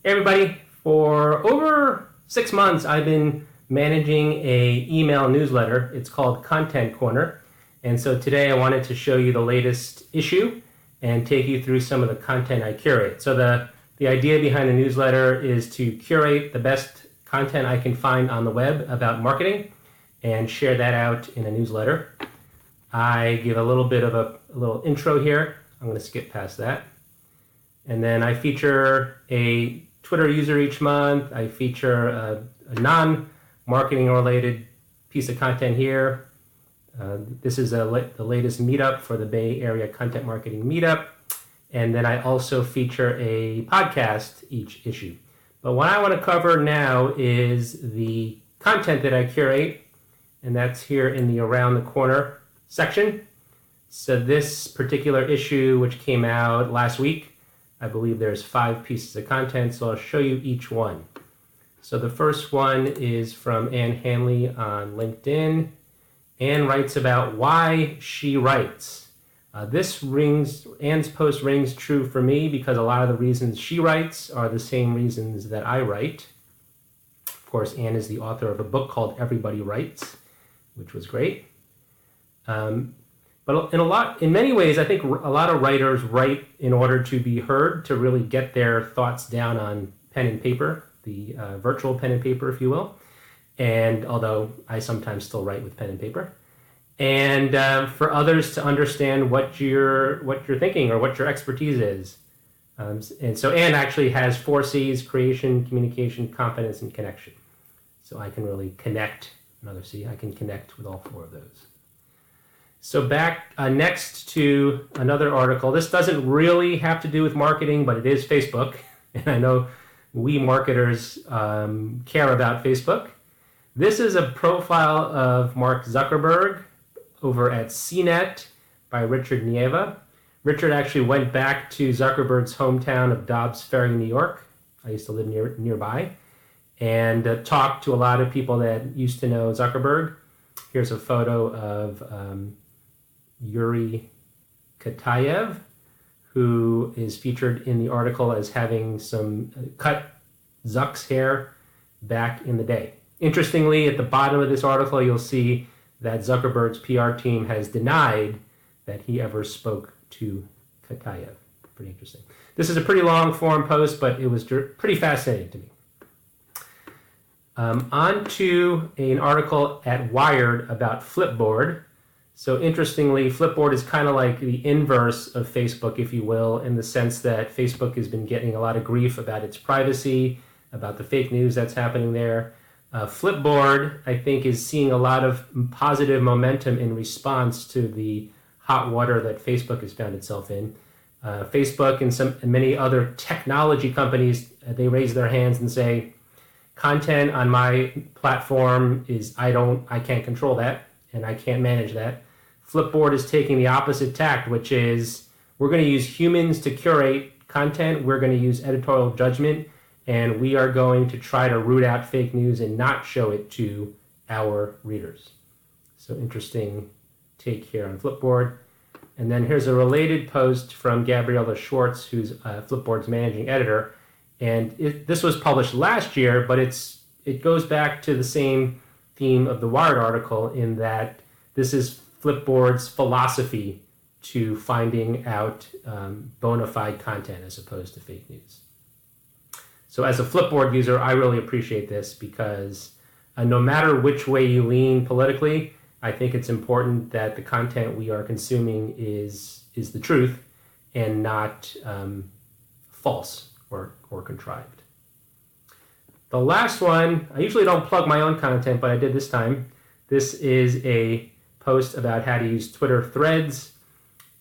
Hey everybody, for over 6 months I've been managing a email newsletter. It's called Content Corner. And so today I wanted to show you the latest issue and take you through some of the content I curate. So the idea behind the newsletter is to curate the best content I can find on the web about marketing and share that out in a newsletter. I give a little bit of a little intro here. I'm going to skip past that. And then I feature a Twitter user each month. I feature a non-marketing related piece of content here. This is the latest meetup for the Bay Area Content Marketing Meetup. And then I also feature a podcast each issue. But what I want to cover now is the content that I curate, and that's here in the Around the Corner section. So this particular issue, which came out last week, I believe there's 5 pieces of content, so I'll show you each one. So the first one is from Ann Hanley on LinkedIn. Ann writes about why she writes. Ann's post rings true for me because a lot of the reasons she writes are the same reasons that I write. Of course, Ann is the author of a book called Everybody Writes, which was great. But in many ways, I think a lot of writers write in order to be heard, to really get their thoughts down on pen and paper, the virtual pen and paper, if you will. And although I sometimes still write with pen and paper, and for others to understand what you're thinking or what your expertise is. And so Anne actually has 4 C's: creation, communication, confidence, and connection. So I can really connect. Another C, I can connect with all 4 of those. So back next to another article. This doesn't really have to do with marketing, but it is Facebook. And I know we marketers care about Facebook. This is a profile of Mark Zuckerberg over at CNET by Richard Nieva. Richard actually went back to Zuckerberg's hometown of Dobbs Ferry, New York. I used to live nearby. And talked to a lot of people that used to know Zuckerberg. Here's a photo of Yuri Katayev, who is featured in the article as having some cut Zuck's hair back in the day. Interestingly, at the bottom of this article, you'll see that Zuckerberg's PR team has denied that he ever spoke to Katayev. Pretty interesting. This is a pretty long form post, but it was pretty fascinating to me. On to an article at Wired about Flipboard. So interestingly, Flipboard is kind of like the inverse of Facebook, if you will, in the sense that Facebook has been getting a lot of grief about its privacy, about the fake news that's happening there. Flipboard, I think, is seeing a lot of positive momentum in response to the hot water that Facebook has found itself in. Facebook and many other technology companies, they raise their hands and say, content on my platform is, I can't control that, and I can't manage that. Flipboard is taking the opposite tact, which is we're going to use humans to curate content. We're going to use editorial judgment, and we are going to try to root out fake news and not show it to our readers. So interesting take here on Flipboard. And then here's a related post from Gabriella Schwartz, who's Flipboard's managing editor. And this was published last year, but it goes back to the same theme of the Wired article in that this is Flipboard's philosophy to finding out bona fide content as opposed to fake news. So as a Flipboard user, I really appreciate this because no matter which way you lean politically, I think it's important that the content we are consuming is the truth and not false or contrived. The last one, I usually don't plug my own content, but I did this time. This is a post about how to use Twitter Threads.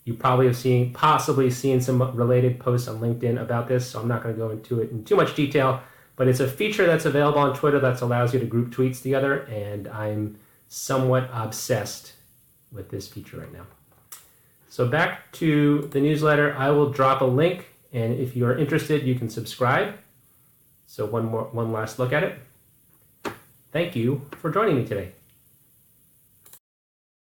You probably have possibly seen some related posts on LinkedIn about this, so I'm not going to go into it in too much detail, but it's a feature that's available on Twitter that allows you to group tweets together, and I'm somewhat obsessed with this feature right now. So back to the newsletter, I will drop a link, and if you are interested, you can subscribe. So one last look at it. Thank you for joining me today.